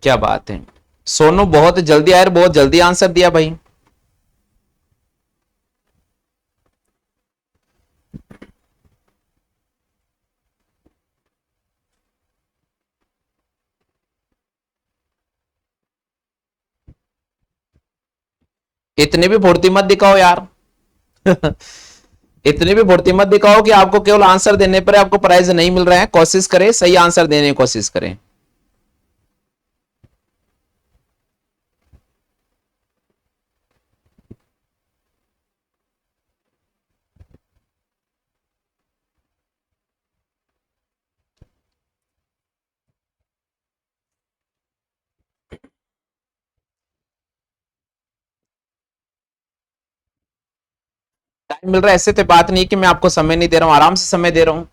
क्या बात है, सोनू बहुत जल्दी आया, बहुत जल्दी आंसर दिया भाई। इतनी भी फुर्ती मत दिखाओ यार। इतनी भी फुर्ती मत दिखाओ कि आपको केवल आंसर देने पर आपको प्राइज नहीं मिल रहा है। कोशिश करें, सही आंसर देने की कोशिश करें। टाइम मिल रहा है ऐसे तो बात नहीं कि मैं आपको समय नहीं दे रहा हूं, आराम से समय दे रहा हूं।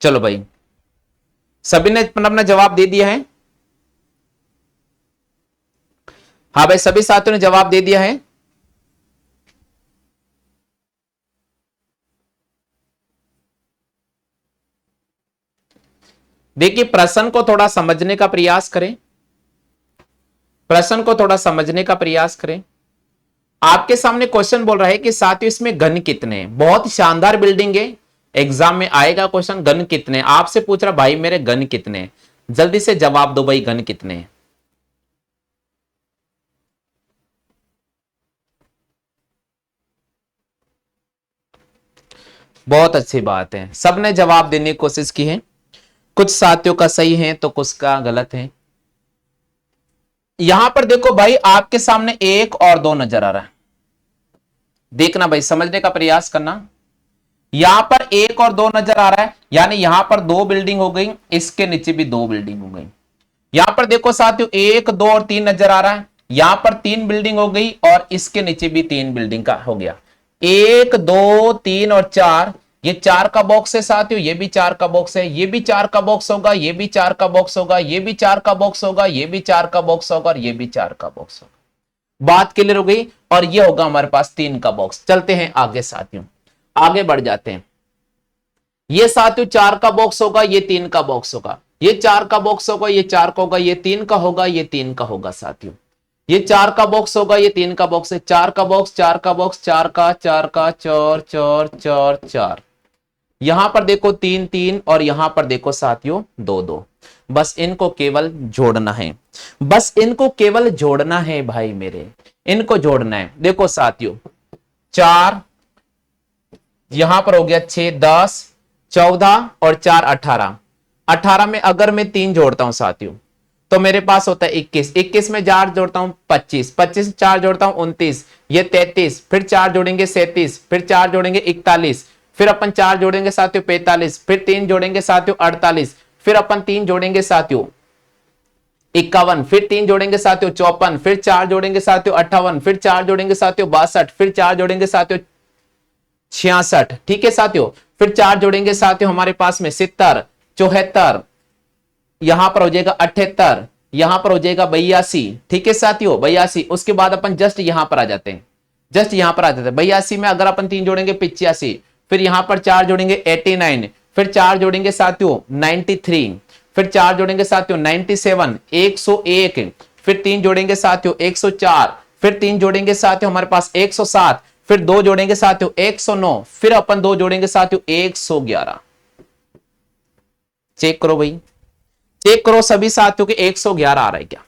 चलो भाई, सभी ने अपना अपना जवाब दे दिया है। हाँ भाई, सभी साथियों ने जवाब दे दिया है। देखिए, प्रश्न को थोड़ा समझने का प्रयास करें। प्रश्न को थोड़ा समझने का प्रयास करें। आपके सामने क्वेश्चन बोल रहा है कि साथियों इसमें घन कितने हैं। बहुत शानदार बिल्डिंग है। एग्जाम में आएगा क्वेश्चन, घन कितने। आपसे पूछ रहा भाई मेरे घन कितने हैं। जल्दी से जवाब दो भाई, घन कितने हैं। बहुत अच्छी बात है, सबने जवाब देने की कोशिश की है। कुछ साथियों का सही है तो कुछ का गलत है। यहां पर देखो भाई, आपके सामने एक और दो नजर आ रहा है। देखना भाई, समझने का प्रयास करना। यहां पर एक और दो नजर आ रहा है, यानी यहां पर दो बिल्डिंग हो गई, इसके नीचे भी दो बिल्डिंग हो गई। यहां पर देखो साथियों, एक दो और तीन नजर आ रहा है। यहां पर तीन बिल्डिंग हो गई और इसके नीचे भी तीन बिल्डिंग का हो गया। एक दो तीन और चार, ये चार का बॉक्स है साथियों, ये भी चार का बॉक्स है, ये भी चार का बॉक्स होगा, ये भी चार का बॉक्स होगा, ये भी चार का बॉक्स होगा, ये भी चार का बॉक्स होगा और ये भी चार का बॉक्स होगा। बात क्लियर हो गई। और ये होगा हमारे पास तीन का बॉक्स। चलते हैं आगे साथियों, आगे बढ़ जाते हैं। ये साथियों चार का बॉक्स होगा, ये तीन का बॉक्स होगा, ये चार का बॉक्स होगा, ये चार का होगा, ये तीन का होगा, ये तीन का होगा साथियों। ये चार का बॉक्स होगा, ये तीन का बॉक्स है, चार का बॉक्स, चार का बॉक्स, चार का, चार का, चार चार चार चार। यहां पर देखो तीन तीन और यहां पर देखो साथियों दो दो। बस इनको केवल जोड़ना है। बस इनको केवल जोड़ना है भाई मेरे, इनको जोड़ना है। देखो साथियों, चार, यहां पर हो गया 6 10 14 और 4 18। 18 में अगर मैं तीन जोड़ता हूं साथियों तो मेरे पास होता है 21। 21 में चार जोड़ता हूं 25। 25 चार जोड़ता हूं 29, ये 33, फिर चार जोड़ेंगे 37, फिर चार जोड़ेंगे 41, फिर अपन चार जोड़ेंगे साथियों 45, फिर तीन जोड़ेंगे साथियों 48, फिर अपन तीन जोड़ेंगे साथियों 51, फिर तीन जोड़ेंगे साथियों 54, फिर चार जोड़ेंगे साथियों 58, फिर चार जोड़ेंगे साथियों 62, फिर चार जोड़ेंगे साथियों 66। ठीक है साथियों, फिर चार जोड़ेंगे साथियों हमारे पास में 70, 74, यहां पर हो जाएगा 78, यहां पर हो जाएगा 82। ठीक है साथियों, 82। उसके बाद अपन जस्ट यहां पर आ जाते हैं, जस्ट यहां पर आ जाते हैं। 82 में अगर अपन तीन जोड़ेंगे 85, फिर यहां पर चार जोड़ेंगे 89, फिर चार जोड़ेंगे साथियों 93, फिर चार जोड़ेंगे साथियों 97, 101, फिर तीन जोड़ेंगे साथियों 104, फिर तीन जोड़ेंगे साथियों हमारे पास 107, फिर दो जोड़ेंगे साथियों 109, फिर अपन दो जोड़ेंगे साथियों 111। चेक करो भाई, चेक करो सभी साथियों के 111 आ रहा है क्या।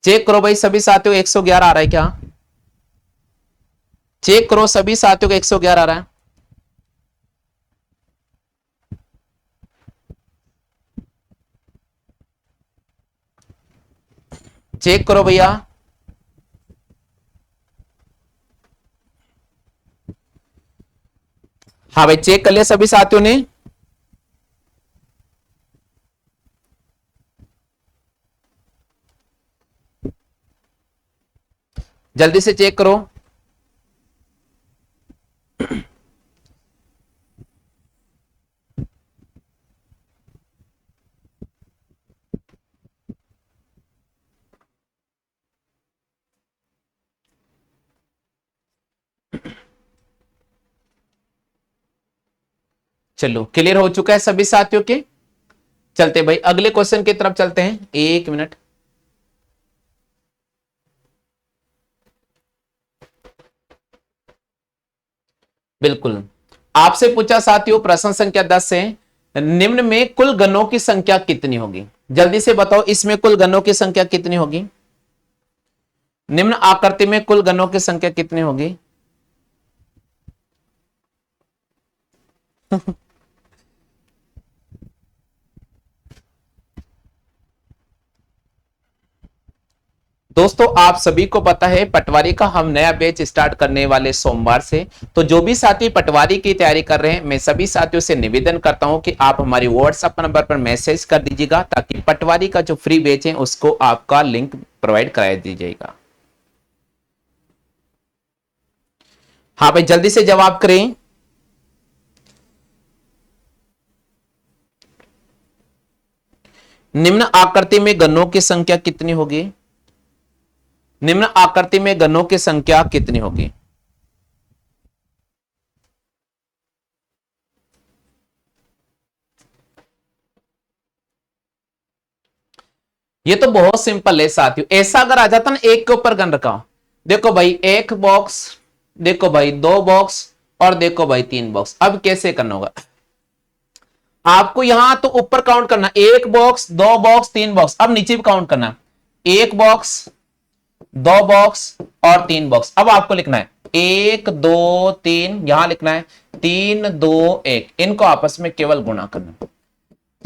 चेक करो भाई सभी साथियों 111 आ रहा है क्या। चेक करो सभी साथियों को 111 आ रहा है। चेक करो भैया। हाँ भाई, चेक कर लिया सभी साथियों ने। जल्दी से चेक करो। चलो क्लियर हो चुका है सभी साथियों के। चलते भाई अगले क्वेश्चन की तरफ चलते हैं, एक मिनट। बिल्कुल, आपसे पूछा साथियों प्रश्न संख्या 10 से, निम्न में कुल गणों की संख्या कितनी होगी? जल्दी से बताओ इसमें कुल गणों की संख्या कितनी होगी? निम्न आकृति में कुल गणों की संख्या कितनी होगी? दोस्तों आप सभी को पता है पटवारी का हम नया बैच स्टार्ट करने वाले सोमवार से। तो जो भी साथी पटवारी की तैयारी कर रहे हैं, मैं सभी साथियों से निवेदन करता हूं कि आप हमारी व्हाट्सएप नंबर पर मैसेज कर दीजिएगा, ताकि पटवारी का जो फ्री बैच है उसको आपका लिंक प्रोवाइड करा दीजिएगा। हाँ भाई जल्दी से जवाब करें। निम्न आकृति में गणों की संख्या कितनी होगी? निम्न आकृति में गणों की संख्या कितनी होगी? ये तो बहुत सिंपल है साथियों। ऐसा अगर आ जाता ना एक के ऊपर गन रखा हो, देखो भाई एक बॉक्स, देखो भाई दो बॉक्स, और देखो भाई तीन बॉक्स। अब कैसे करना होगा आपको? यहां तो ऊपर काउंट करना, एक बॉक्स दो बॉक्स तीन बॉक्स। अब नीचे भी काउंट करना, एक बॉक्स दो बॉक्स और तीन बॉक्स। अब आपको लिखना है एक दो तीन, यहां लिखना है तीन दो एक, इनको आपस में केवल गुणा करना।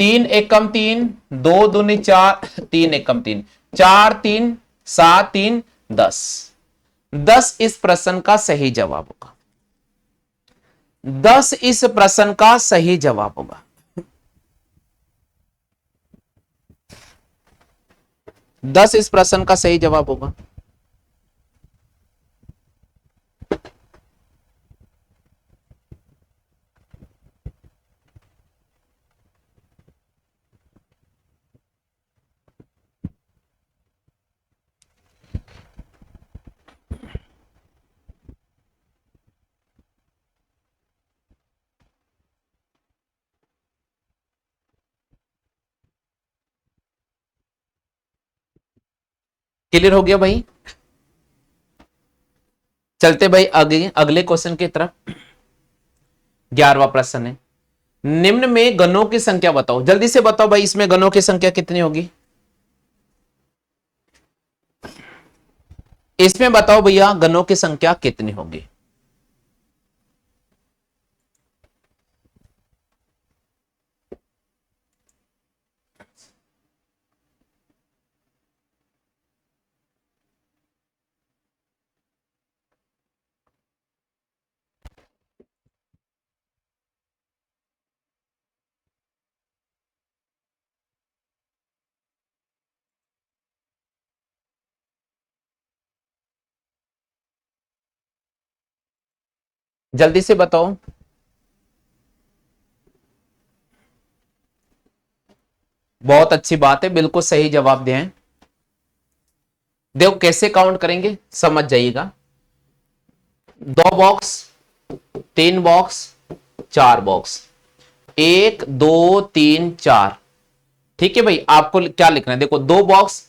तीन एकम तीन, दो दूनी चार, तीन एकम तीन, चार तीन सात, तीन 10। 10 इस प्रश्न का सही जवाब होगा। 10 इस प्रश्न का सही जवाब होगा। 10 इस प्रश्न का सही जवाब होगा। क्लियर हो गया भाई? चलते भाई अगले क्वेश्चन की तरफ। 11वां प्रश्न है, निम्न में गणों की संख्या बताओ। जल्दी से बताओ भाई इसमें गणों की संख्या कितनी होगी? इसमें बताओ भैया गणों की संख्या कितनी होगी? जल्दी से बताओ। बहुत अच्छी बात है, बिल्कुल सही जवाब दें। देखो कैसे काउंट करेंगे समझ जाइएगा। दो बॉक्स, तीन बॉक्स, चार बॉक्स, एक दो तीन चार। ठीक है भाई, आपको क्या लिखना है? देखो दो बॉक्स,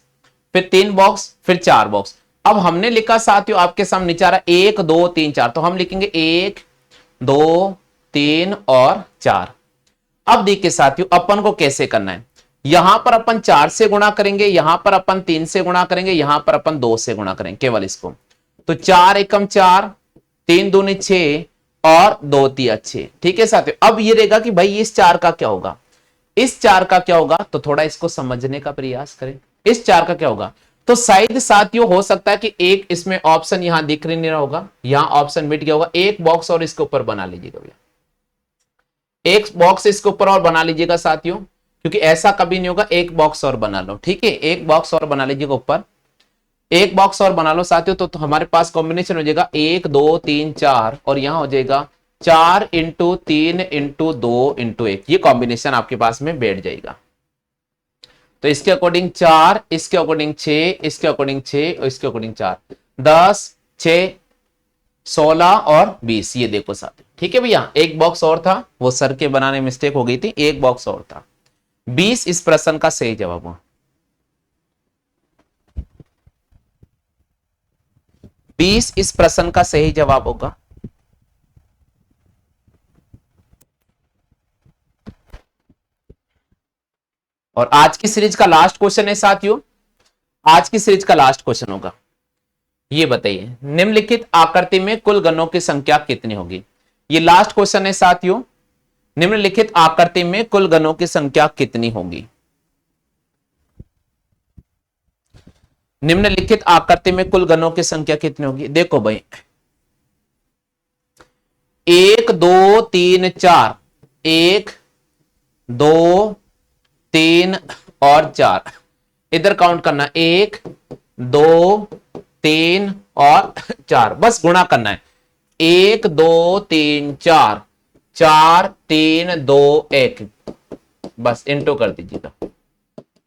फिर तीन बॉक्स, फिर चार बॉक्स। अब हमने लिखा साथियों आपके सामने नीचे आ रहा है एक दो तीन चार, तो हम लिखेंगे एक दो तीन और चार। अब देखिए साथियों अपन को कैसे करना है। यहां पर अपन चार से गुणा करेंगे, यहां पर अपन तीन से गुणा करेंगे, यहां पर अपन दो से गुणा करेंगे केवल इसको। तो चार एकम चार, तीन दूनी छह, और दो तिया छह। ठीक है साथियों, अब ये रहेगा कि भाई इस चार का क्या होगा, इस चार का क्या होगा? तो थोड़ा इसको समझने का प्रयास करें। इस चार का क्या होगा? तो शायद साथियों हो सकता है कि एक इसमें ऑप्शन यहां दिख नहीं रहा होगा, यहां ऑप्शन मिट गया होगा। एक बॉक्स और इसके ऊपर बना लीजिएगा भैया, एक बॉक्स इसके ऊपर और बना लीजिएगा साथियों, क्योंकि ऐसा कभी नहीं होगा। एक बॉक्स और बना लो, ठीक है, एक बॉक्स और बना लीजिएगा ऊपर, एक बॉक्स और बना लो साथियों। तो हमारे पास कॉम्बिनेशन हो जाएगा एक दो तीन चार, और यहां हो जाएगा चार इंटू तीन इंटू दो इंटू एक। ये कॉम्बिनेशन आपके पास में बैठ जाएगा। तो इसके अकॉर्डिंग चार, इसके अकॉर्डिंग छह, इसके अकॉर्डिंग छह, और इसके अकॉर्डिंग चार। 10 6 16 और 20, ये देखो साथ। ठीक है भैया, एक बॉक्स और था, वो सर के बनाने में मिस्टेक हो गई थी, एक बॉक्स और था। 20 इस प्रश्न का सही जवाब हुआ। 20 इस प्रश्न का सही जवाब होगा। और आज की सीरीज का लास्ट क्वेश्चन है साथियों, आज की सीरीज का लास्ट क्वेश्चन होगा। ये बताइए, निम्नलिखित आकृति में कुल गणों की संख्या कितनी होगी? ये लास्ट क्वेश्चन है साथियों। निम्नलिखित आकृति में कुल गणों की संख्या कितनी होगी? निम्नलिखित आकृति में कुल गणों की संख्या कितनी होगी? देखो भाई, 1 2 3 4, 1 2 3 और 4, इधर काउंट करना, 1 2 3 और 4, बस गुणा करना है। 1 2 3 4, 4 3 2 1, बस इंटू कर दीजिएगा।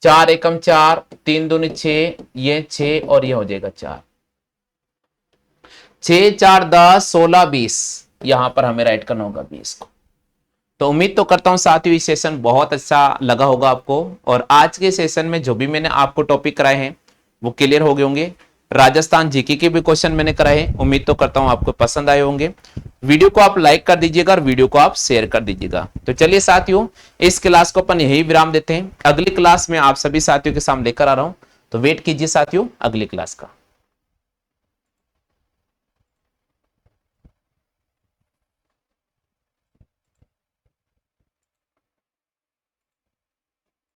4 एकम 4, 3 दूनी 6, ये 6 और ये हो जाएगा 4, 6 4 10 16 20, यहां पर हमें राइट करना होगा 20 को। तो उम्मीद तो करता हूं साथियों ये सेशन बहुत अच्छा लगा होगा आपको, और आज के सेशन में जो भी मैंने आपको टॉपिक कराए हैं वो क्लियर हो गए होंगे। राजस्थान जीके के भी क्वेश्चन मैंने कराए हैं, उम्मीद तो करता हूं आपको पसंद आए होंगे। वीडियो को आप लाइक कर दीजिएगा और वीडियो को आप शेयर कर दीजिएगा। तो चलिए साथियों, इस क्लास को अपन यही विराम देते हैं। अगली क्लास में आप सभी साथियों के सामने लेकर आ रहा हूं, तो वेट कीजिए साथियों अगली क्लास का।